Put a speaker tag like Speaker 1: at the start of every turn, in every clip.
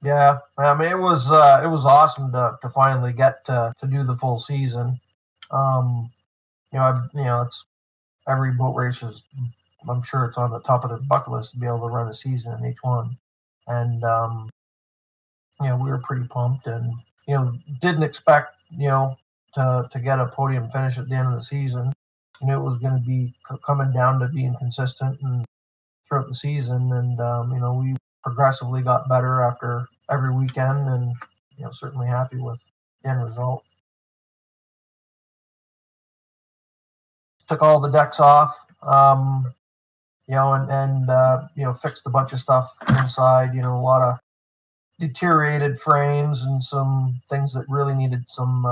Speaker 1: Yeah, I mean it was awesome to finally get to do the full season. Um, it's every boat racer's. I'm sure it's on the top of their bucket list to be able to run a season in each one, and we were pretty pumped, and didn't expect to get a podium finish at the end of the season. You knew it was going to be coming down to being consistent and throughout the season, and we progressively got better after every weekend, and certainly happy with the end result. Took all the decks off, and fixed a bunch of stuff inside. A lot of deteriorated frames and some things that really needed some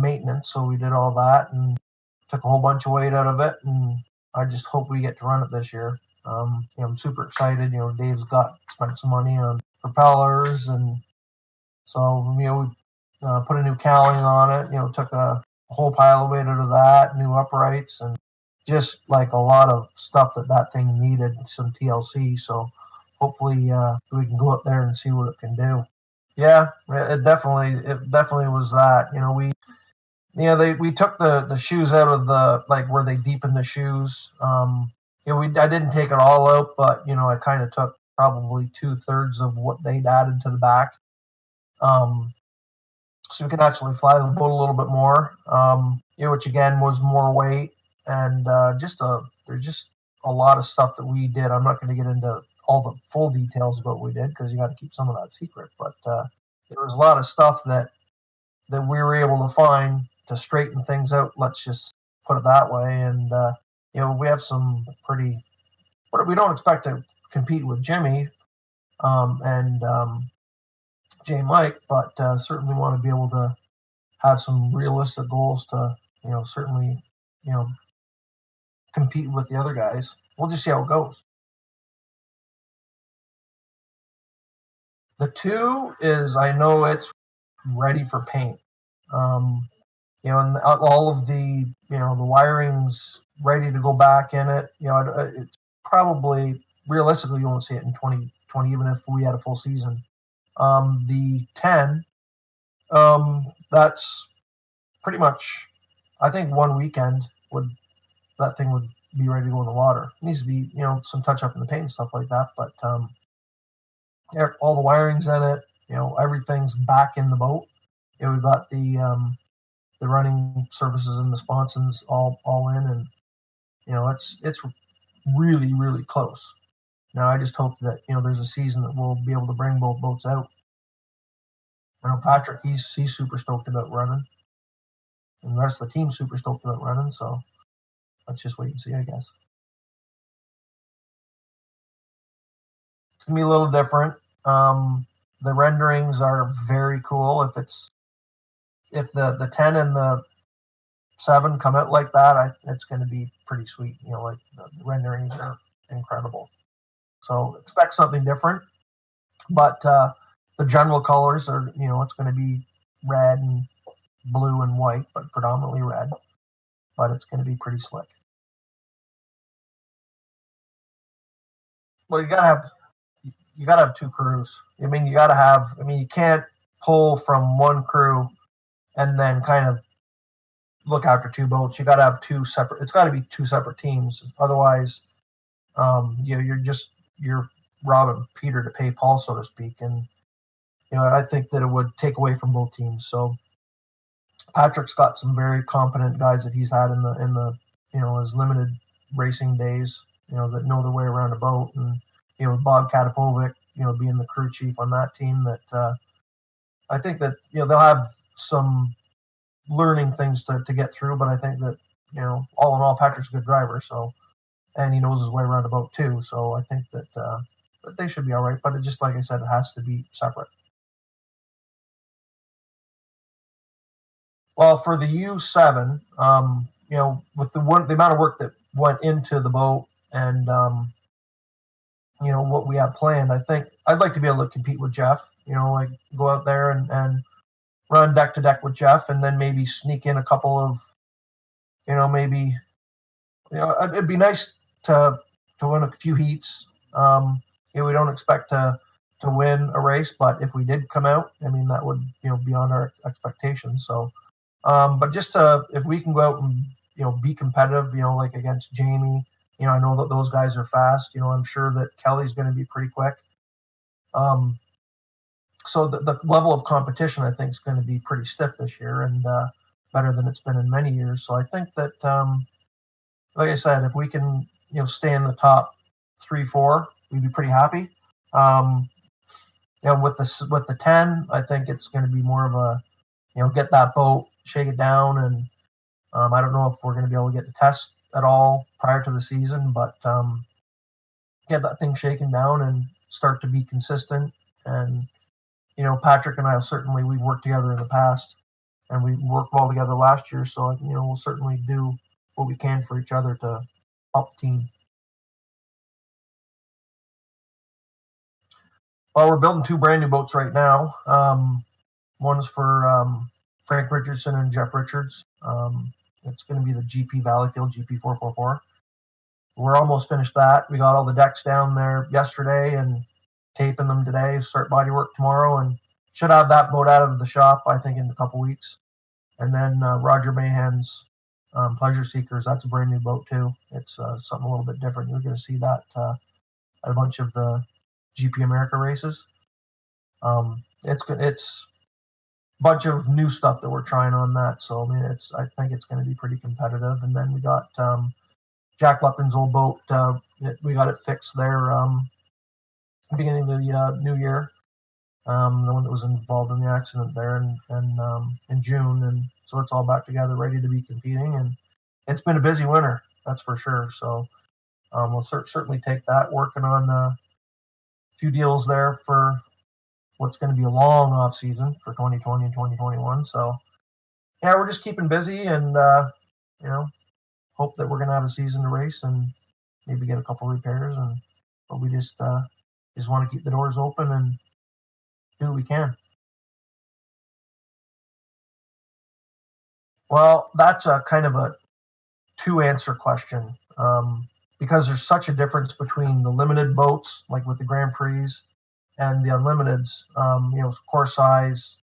Speaker 1: maintenance. So we did all that and took a whole bunch of weight out of it. And I just hope we get to run it this year. I'm super excited. Dave's spent some money on propellers, and so we put a new cowling on it. Took a whole pile of weight out of that, new uprights, and just like a lot of stuff that thing needed, some TLC. So hopefully we can go up there and see what it can do. Yeah, it definitely was that. We took the shoes out of the like where they deepen the shoes. I didn't take it all out, but I kind of took probably 2/3 of what they'd added to the back, um, so we could actually fly the boat a little bit more. Which again was more weight, and there's just a lot of stuff that we did. I'm not going to get into all the full details about what we did because you got to keep some of that secret. But there was a lot of stuff that we were able to find to straighten things out. Let's just put it that way. And we have some pretty. But we don't expect to compete with Jimmy and J Mike, but certainly want to be able to have some realistic goals to certainly you know compete with the other guys. We'll just see how it goes. The two is I know it's ready for paint. Um, and all of the wiring's ready to go back in it. It's probably realistically you won't see it in 2020, even if we had a full season. The 10, that's pretty much, I think one weekend that thing would be ready to go in the water. It needs to be, some touch up in the paint and stuff like that, but all the wiring's in it. Everything's back in the boat. We've got the running surfaces and the sponsons all in, and it's really really close. Now I just hope that there's a season that we'll be able to bring both boats out. I know Patrick, he's super stoked about running, and the rest of the team's super stoked about running. So let's just wait and see, I guess. It's gonna be a little different. The renderings are very cool. If the 10 and the 7 come out like that, it's going to be pretty sweet. Like the renderings are incredible. So expect something different, but the general colors are, it's going to be red and blue and white, but predominantly red. But it's going to be pretty slick. Well, you gotta have two crews. You can't pull from one crew and then kind of look after two boats. You got to have two separate. It's got to be two separate teams. Otherwise, you're robbing Peter to pay Paul, so to speak. And I think that it would take away from both teams. So Patrick's got some very competent guys that he's had in the his limited racing days. That know their way around a boat, and Bob Katapovic, being the crew chief on that team. That I think that they'll have some learning things to get through, but I think that all in all, Patrick's a good driver, so and he knows his way around a boat too. So I think that they should be all right. But it just like I said, it has to be separate. Well, for the U7, with the amount of work that went into the boat and what we have planned, I think I'd like to be able to compete with Jeff. Like go out there and run deck to deck with Jeff, and then maybe sneak in a couple of, maybe, it'd be nice to win a few heats. We don't expect to to win a race, but if we did come out, I mean, that would, beyond our expectations. So, but just if we can go out and, be competitive, like against Jamie, I know that those guys are fast. I'm sure that Kelly's going to be pretty quick. So the level of competition, I think, is going to be pretty stiff this year, and better than it's been in many years. So I think that, like I said, if we can, stay in the top 3-4, we'd be pretty happy. With the 10, I think it's going to be more of a, get that boat, shake it down, and I don't know if we're going to be able to get to test at all prior to the season, but get that thing shaken down and start to be consistent. And Patrick and I we've worked together in the past, and we worked well together last year. So we'll certainly do what we can for each other to help the team. Well, we're building 2 brand new boats right now. One's for Frank Richardson and Jeff Richards. It's going to be the GP Valleyfield GP444. We're almost finished that. We got all the decks down there yesterday and taping them today. Start body work tomorrow, and should have that boat out of the shop, I think, in a couple weeks. And then Roger Mahan's Pleasure Seekers. That's a brand new boat too. It's something a little bit different. You're going to see that at a bunch of the GP America races. It's a bunch of new stuff that we're trying on that. So I think it's going to be pretty competitive. And then we got Jack Lepton's old boat. We got it fixed there beginning of the new year. The one that was involved in the accident there in June, and so it's all back together, ready to be competing. And it's been a busy winter, that's for sure. So we'll certainly take that. Working on a few deals there for what's going to be a long off season for 2020 and 2021. So yeah, we're just keeping busy, and hope that we're going to have a season to race and maybe get a couple repairs. But we just want to keep the doors open and do what we can. Well, that's a kind of a 2-answer question, because there's such a difference between the limited boats, like with the Grand Prix, and the unlimiteds. Course size,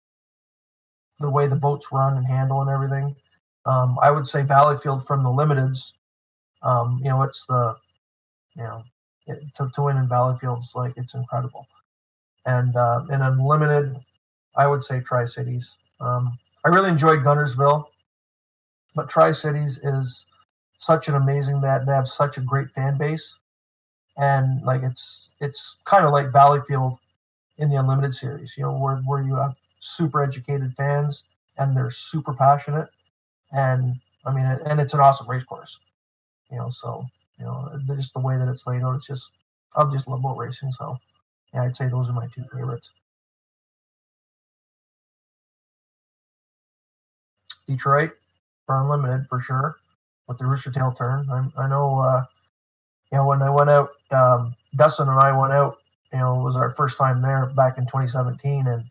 Speaker 1: the way the boats run and handle and everything. I would say Valleyfield from the limiteds. It's the to win in Valleyfield's like it's incredible. And in unlimited, I would say Tri-Cities. I really enjoyed Guntersville, but Tri-Cities is such an amazing that they have such a great fan base, and like it's kind of like Valleyfield in the unlimited series, where you have super educated fans and they're super passionate, and and it's an awesome race course, so just the way that it's laid out, I just love boat racing. So yeah, I'd say those are my 2 favorites. Detroit for unlimited for sure, with the Rooster Tail turn. I know, when I went out, Dustin and I went out, it was our first time there back in 2017, and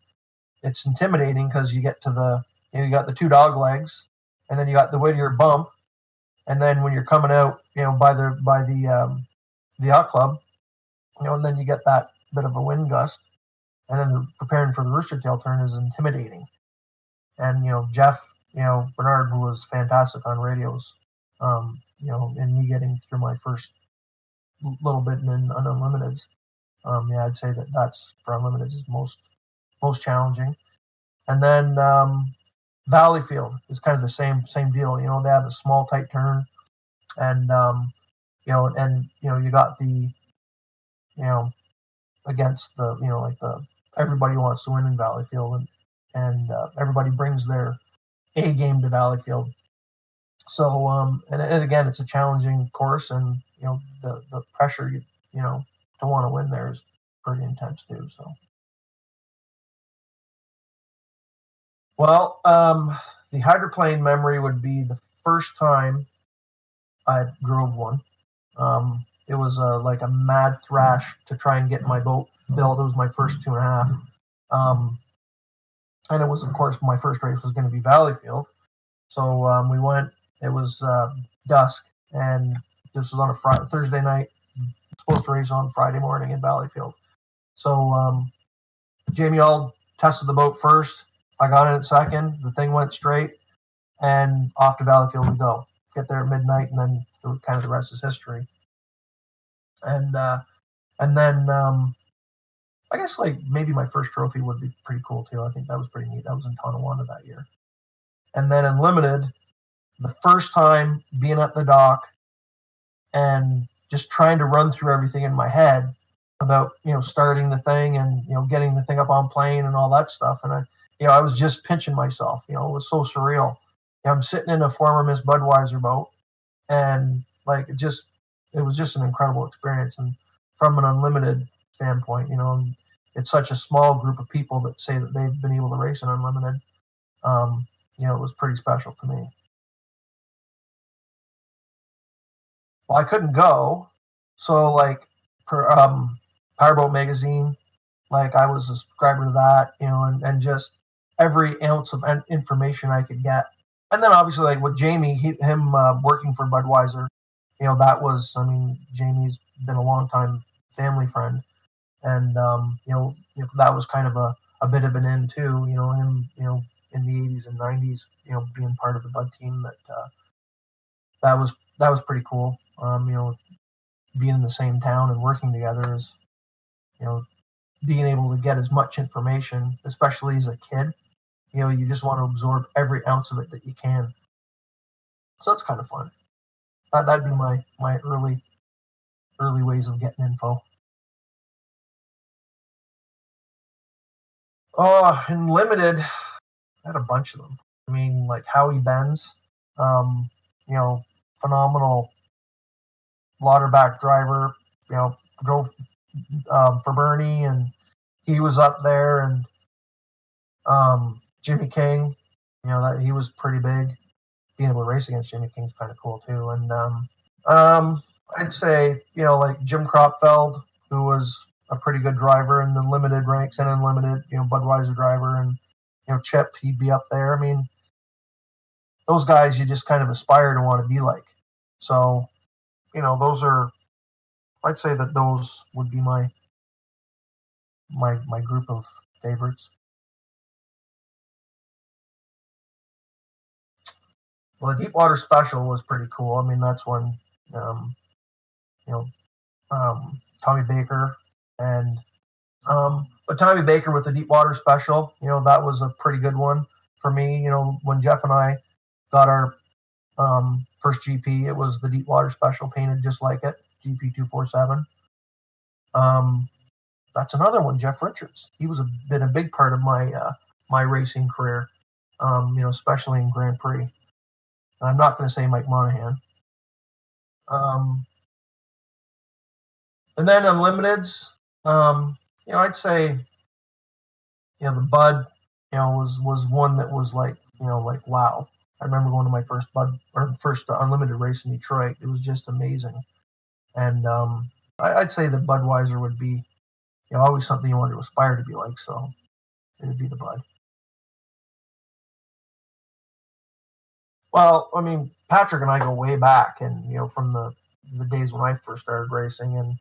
Speaker 1: it's intimidating because you get to you got the 2 dog legs, and then you got the Whittier bump, and then when you're coming out, by the yacht club, and then you get that bit of a wind gust, and then preparing for the Rooster Tail turn is intimidating. And Jeff, Bernard, who was fantastic on radios, and me getting through my first little bit in unlimiteds. I'd say that's for unlimiteds is most challenging. And then Valleyfield is kind of the same deal. They have a small tight turn, and you got the against the like the everybody wants to win in Valleyfield, and everybody brings their A game to Valleyfield. So and again, it's a challenging course, and the pressure to want to win there is pretty intense too. So well, the hydroplane memory would be the first time I drove one. It was like a mad thrash to try and get my boat built. It was my first 2.5. And it was, of course, my first race was going to be Valleyfield. So we went. It was dusk, and this was on a Thursday night. Supposed to race on Friday morning in Valleyfield. So Jamie Auld tested the boat first. I got in at second. The thing went straight, and off to Valleyfield we go. Get there at midnight, and then kind of the rest is history. And then I guess like maybe my first trophy would be pretty cool too. I think that was pretty neat. That was in Tonawanda that year. And then in limited, the first time being at the dock and just trying to run through everything in my head about starting the thing and getting the thing up on plane and all that stuff. And I was just pinching myself. It was so surreal. I'm sitting in a former Miss Budweiser boat, and like it was just an incredible experience. And from an unlimited standpoint, it's such a small group of people that say that they've been able to race an unlimited. It was pretty special to me. Well, I couldn't go, so like Powerboat magazine, like I was a subscriber to that, and just every ounce of information I could get. And then obviously like with Jamie, him working for Budweiser, that was, I mean, Jamie's been a long time family friend, and that was kind of a bit of an end too, him, in the 80s and 90s, being part of the Bud team. That was pretty cool. Being in the same town and working together is, being able to get as much information, especially as a kid. You just want to absorb every ounce of it that you can. So that's kind of fun. That'd be my early ways of getting info. Oh, and limited, I had a bunch of them. I mean, like Howie Benz, um, phenomenal Lauderback driver. Drove for Bernie, and he was up there, and Jimmy King, that he was pretty big. Being able to race against Jimmy King's kind of cool too. And I'd say like Jim Kropfeld, who was a pretty good driver in the limited ranks and unlimited, Budweiser driver, and Chip, he'd be up there. I mean, those guys you just kind of aspire to want to be like. So those are, I'd say that those would be my group of favorites. Well, the Deepwater Special was pretty cool. I mean, that's when you know Tommy Baker and but Tommy Baker with the Deepwater Special, that was a pretty good one for me. When Jeff and I got our first GP, it was the Deepwater Special, painted just like it, GP 247. That's another one, Jeff Richards. He was been a big part of my racing career, especially in Grand Prix. And I'm not going to say Mike Monahan. And then Unlimiteds, I'd say, the Bud, was one that was like, like wow. I remember going to my first Unlimited race in Detroit. It was just amazing. And I'd say that Budweiser would be, always something you want to aspire to be like. So it would be the Bud. Well, I mean, Patrick and I go way back, and from the days when I first started racing,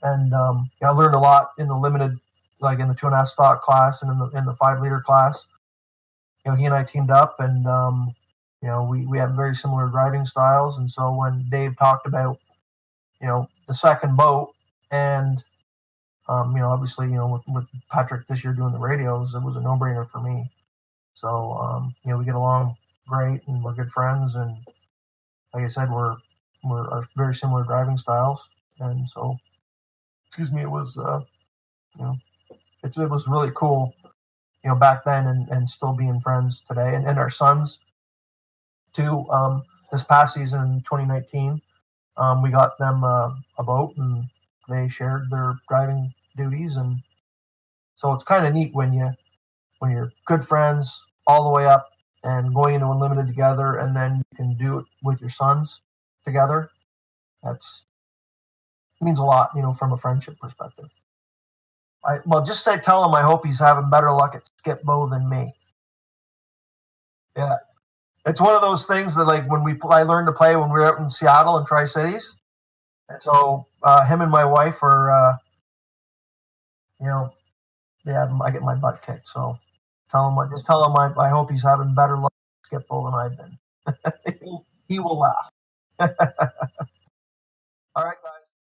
Speaker 1: and I learned a lot in the limited, like in the 2.5 stock class and in the 5 liter class. He and I teamed up, and we have very similar driving styles, and so when Dave talked about the second boat, and obviously with Patrick this year doing the radios, it was a no-brainer for me. So we get along great, and we're good friends, and like I said, we're very similar driving styles, and so it was it was really cool, back then, and still being friends today, and our sons too. This past season in 2019, we got them a boat, and they shared their driving duties, and so it's kind of neat when you're good friends all the way up and going into Unlimited together, and then you can do it with your sons together. It means a lot, from a friendship perspective. Just tell him I hope he's having better luck at skip bow than me. Yeah, it's one of those things that, like, when I learned to play when we were out in Seattle and Tri-Cities, and so him and my wife are you know, yeah, I get my butt kicked. So just tell him I hope he's having better luck with Skip-Bo than I've been. He will laugh.